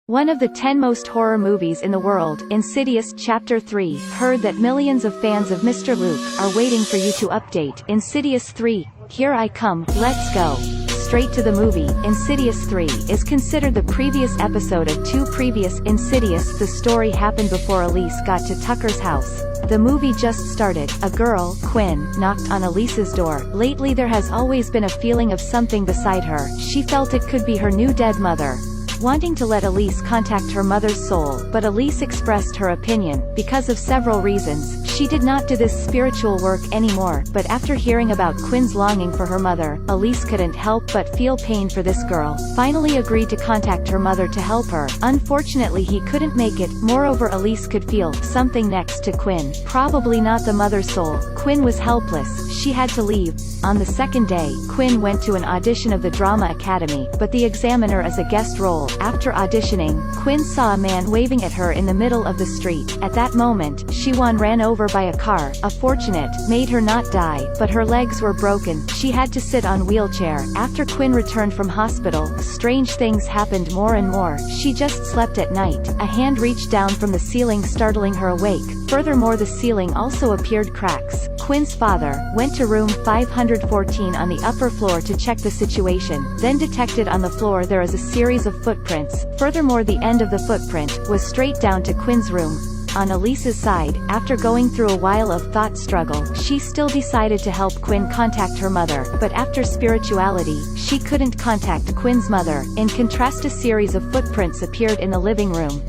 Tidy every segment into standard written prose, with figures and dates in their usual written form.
One of the 10 most horror movies in the world, Insidious Chapter 3, heard that millions of fans of Mr. Luke are waiting for you to update. Insidious 3, here I come, let's go. Straight to the movie. Insidious 3 is considered the previous episode of two previous Insidious. The story happened before Elise got to Tucker's house. The movie just started. A girl, Quinn, knocked on Elise's door. Lately there has always been a feeling of something beside her. She felt it could be her new dead mother. Wanting to let Elise contact her mother's soul, but Elise expressed her opinion. Because of several reasons, she did not do this spiritual work anymore. But after hearing about Quinn's longing for her mother, Elise couldn't help but feel pain for this girl. Finally agreed to contact her mother to help her. Unfortunately he couldn't make it. Moreover, Elise could feel something next to Quinn. Probably not the mother's soul. Quinn was helpless. She had to leave. On the second day, Quinn went to an audition of the Drama Academy, but the examiner as a guest role. After auditioning, Quinn saw a man waving at her in the middle of the street. At that moment, she was ran over by a car. A fortunate made her not die, but her legs were broken. She had to sit on wheelchair. After Quinn returned from hospital, strange things happened more and more. She just slept at night. A hand reached down from the ceiling, startling her awake. Furthermore, the ceiling also appeared cracks. Quinn's father went to room 514 on the upper floor to check the situation, then detected on the floor there is a series of footprints. Furthermore, the end of the footprint was straight down to Quinn's room. On Elise's side, after going through a while of thought struggle, she still decided to help Quinn contact her mother, but after spirituality, she couldn't contact Quinn's mother. In contrast, a series of footprints appeared in the living room.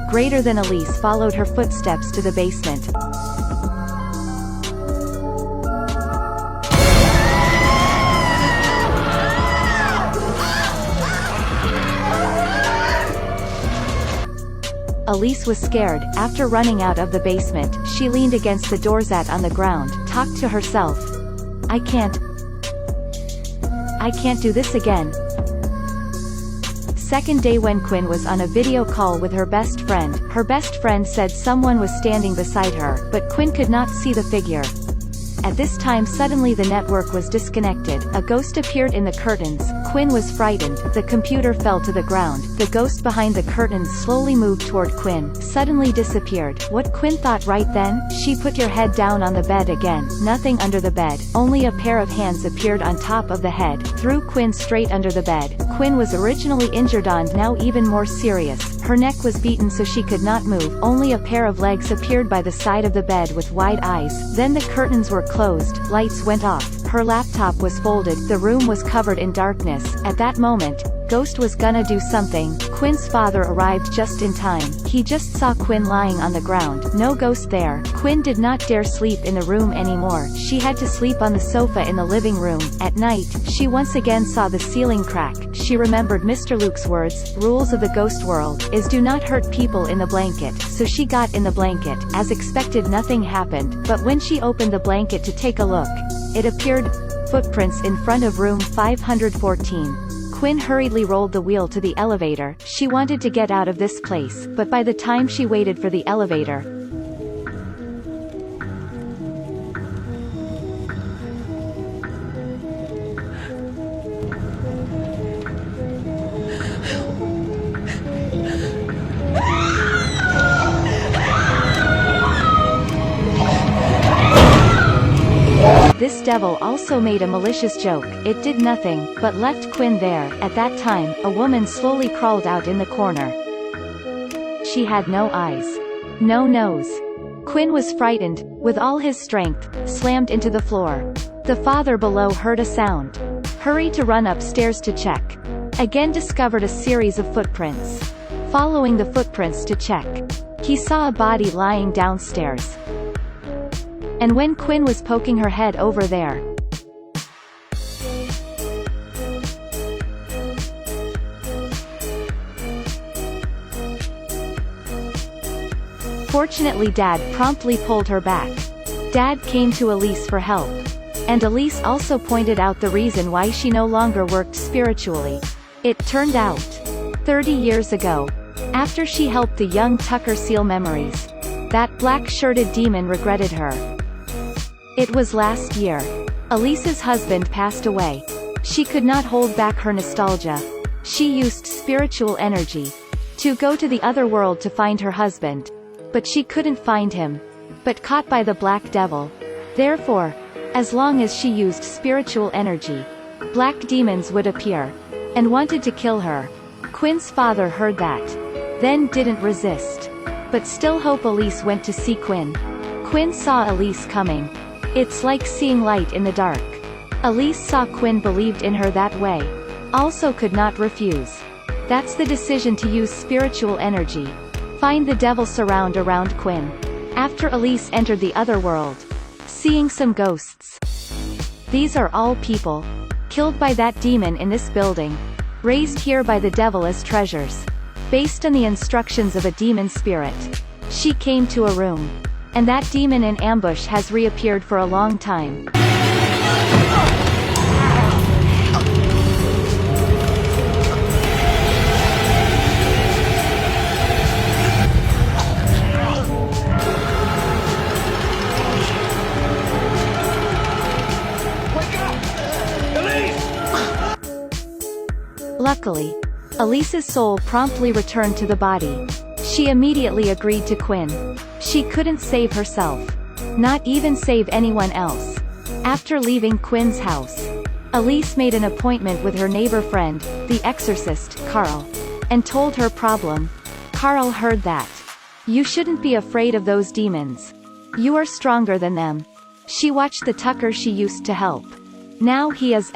Greater than Elise followed her footsteps to the basement. Elise was scared. After running out of the basement, she leaned against the doorsat on the ground, talked to herself. I can't do this again. Second day, when Quinn was on a video call with her best friend said someone was standing beside her, but Quinn could not see the figure. At this time suddenly the network was disconnected. A ghost appeared in the curtains. Quinn was frightened. The computer fell to the ground. The ghost behind the curtains slowly moved toward Quinn, suddenly disappeared. What Quinn thought right then? She put her head down on the bed again. Nothing under the bed. Only a pair of hands appeared on top of the head. Threw Quinn straight under the bed. Quinn was originally injured and now even more serious. Her neck was beaten so she could not move. Only a pair of legs appeared by the side of the bed with wide eyes. Then the curtains were closed. Lights went off. Her laptop was folded. The room was covered in darkness. At that moment, Ghost was gonna do something. Quinn's father arrived just in time. He just saw Quinn lying on the ground. No ghost there. Quinn did not dare sleep in the room anymore. She had to sleep on the sofa in the living room. At night, she once again saw the ceiling crack. She remembered Mr. Luke's words, rules of the ghost world, is do not hurt people in the blanket. So she got in the blanket. As expected, nothing happened, but when she opened the blanket to take a look, it appeared footprints in front of room 514. Quinn hurriedly rolled the wheel to the elevator. She wanted to get out of this place, but by the time she waited for the elevator, this devil also made a malicious joke. It did nothing, but left Quinn there. At that time, a woman slowly crawled out in the corner. She had no eyes, no nose. Quinn was frightened. With all his strength, slammed into the floor. The father below heard a sound. Hurried to run upstairs to check. Again discovered a series of footprints. Following the footprints to check, he saw a body lying downstairs. And when Quinn was poking her head over there, fortunately Dad promptly pulled her back. Dad came to Elise for help. And Elise also pointed out the reason why she no longer worked spiritually. It turned out, 30 years ago, after she helped the young Tucker seal memories, that black-shirted demon regretted her. It was last year. Elise's husband passed away. She could not hold back her nostalgia. She used spiritual energy to go to the other world to find her husband. But she couldn't find him. But caught by the black devil. Therefore, as long as she used spiritual energy, black demons would appear and wanted to kill her. Quinn's father heard that, then didn't resist. But still Elise went to see Quinn. Quinn saw Elise coming. It's like seeing light in the dark. Elise saw Quinn, believed in her that way. Also could not refuse. That's the decision to use spiritual energy. Find the devil surround around Quinn. After Elise entered the other world, seeing some ghosts. These are all people killed by that demon in this building, raised here by the devil as treasures. Based on the instructions of a demon spirit, she came to a room. And that demon in ambush has reappeared for a long time. Luckily, Elise's soul promptly returned to the body. She immediately agreed to Quinn. She couldn't save herself. Not even save anyone else. After leaving Quinn's house, Elise made an appointment with her neighbor friend, the exorcist, Carl, and told her problem. Carl heard that. You shouldn't be afraid of those demons. You are stronger than them. She watched the Tucker she used to help. Now he is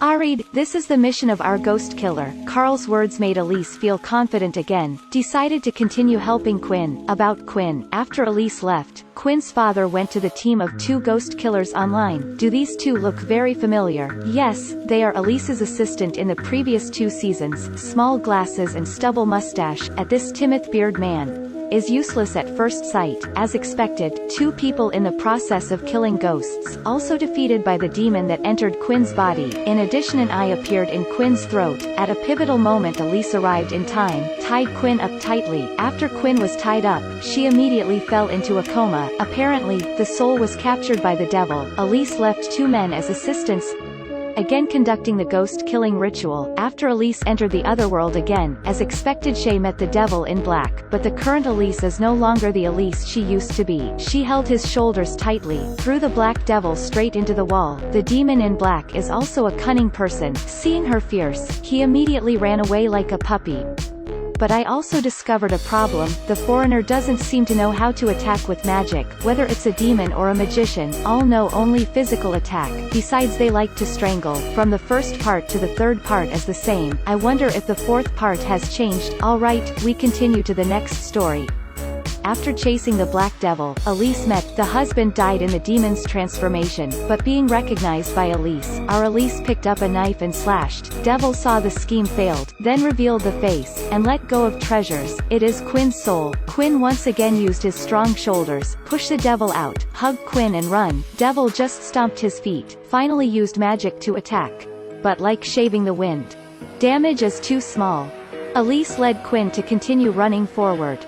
Arid, this is the mission of our ghost killer. Carl's words made Elise feel confident again, decided to continue helping Quinn. About Quinn, after Elise left, Quinn's father went to the team of 2 ghost killers online. Do these 2 look very familiar? Yes, they are Elise's assistant in the previous 2 seasons, small glasses and stubble mustache. At this Timoth beard man is useless at first sight. As expected, 2 people in the process of killing ghosts, also defeated by the demon that entered Quinn's body. In addition, an eye appeared in Quinn's throat. At a pivotal moment, Elise arrived in time, tied Quinn up tightly. After Quinn was tied up, she immediately fell into a coma. Apparently, the soul was captured by the devil. Elise left 2 men as assistants, again conducting the ghost-killing ritual. After Elise entered the other world again, as expected, Shay met the devil in black, but the current Elise is no longer the Elise she used to be. She held his shoulders tightly, threw the black devil straight into the wall. The demon in black is also a cunning person. Seeing her fierce, he immediately ran away like a puppy. But I also discovered a problem. The foreigner doesn't seem to know how to attack with magic, whether it's a demon or a magician. All know only physical attack. Besides, they like to strangle. From the first part to the third part is the same. I wonder if the 4th part has changed. Alright, we continue to the next story. After chasing the black devil, Elise met. The husband died in the demon's transformation, but being recognized by Elise, our Elise picked up a knife and slashed. Devil saw the scheme failed, then revealed the face, and let go of treasures. It is Quinn's soul. Quinn once again used his strong shoulders, push the devil out, hug Quinn and run. Devil just stomped his feet, finally used magic to attack. But like shaving the wind, damage is too small. Elise led Quinn to continue running forward.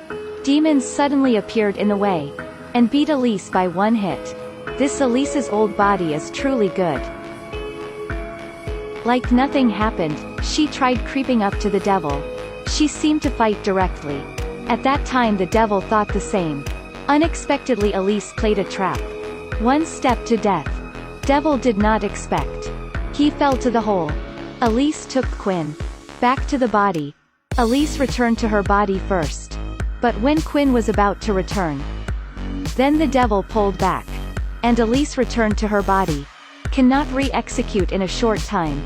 Demons suddenly appeared in the way, and beat Elise by 1 hit. This Elise's old body is truly good. Like nothing happened, she tried creeping up to the devil. She seemed to fight directly. At that time the devil thought the same. Unexpectedly Elise played a trap. 1 step to death. Devil did not expect. He fell to the hole. Elise took Quinn back to the body. Elise returned to her body first. But when Quinn was about to return, then the devil pulled back, and Elise returned to her body. Cannot re-execute in a short time.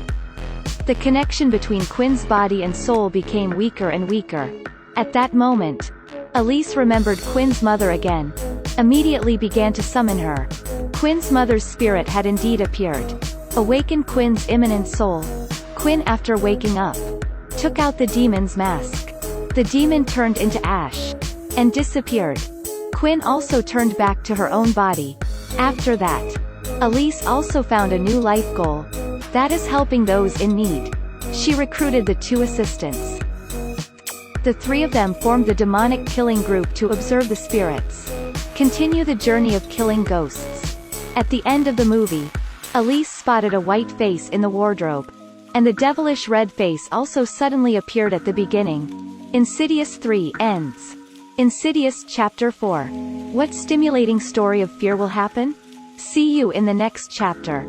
The connection between Quinn's body and soul became weaker and weaker. At that moment, Elise remembered Quinn's mother again. Immediately began to summon her. Quinn's mother's spirit had indeed appeared. Awakened Quinn's imminent soul. Quinn, after waking up, took out the demon's mask. The demon turned into ash and disappeared. Quinn also turned back to her own body. After that, Elise also found a new life goal. That is helping those in need. She recruited the 2 assistants. The 3 of them formed the demonic killing group to observe the spirits. Continue the journey of killing ghosts. At the end of the movie, Elise spotted a white face in the wardrobe. And the devilish red face also suddenly appeared at the beginning. Insidious 3 ends. Insidious Chapter 4. What stimulating story of fear will happen? See you in the next chapter.